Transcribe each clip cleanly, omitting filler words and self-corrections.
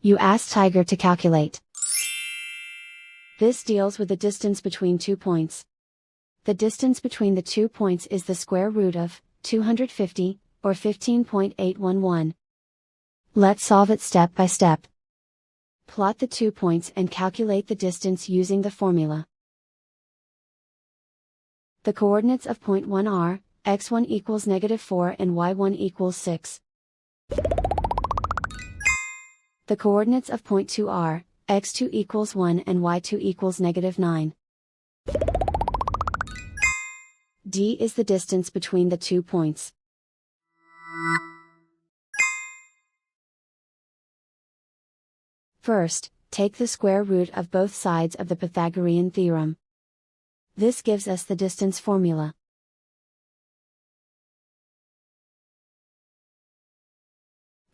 You ask Tiger to calculate. This deals with the distance between 2 points. The distance between the 2 points is the square root of 250, or 15.811. Let's solve it step by step. Plot the 2 points and calculate the distance using the formula. The coordinates of point 1 are, x1 equals -4 and y1 equals 6. The coordinates of point 2 are, x2 equals 1 and y2 equals -9. D is the distance between the 2 points. First, take the square root of both sides of the Pythagorean theorem. This gives us the distance formula.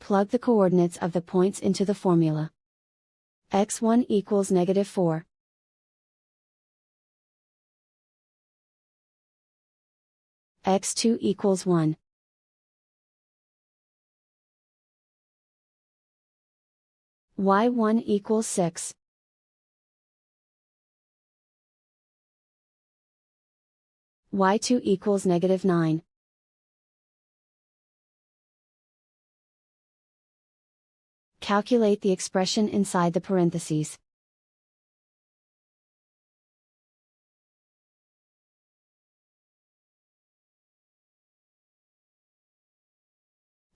Plug the coordinates of the points into the formula. x1 equals -4. x2 equals 1. y1 equals 6. y2 equals -9. Calculate the expression inside the parentheses.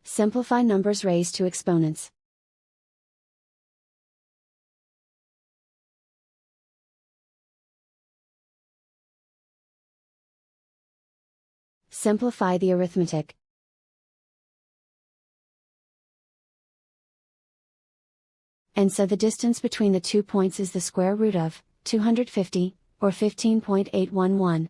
Simplify numbers raised to exponents. Simplify the arithmetic. And so the distance between the 2 points is the square root of 250, or 15.811.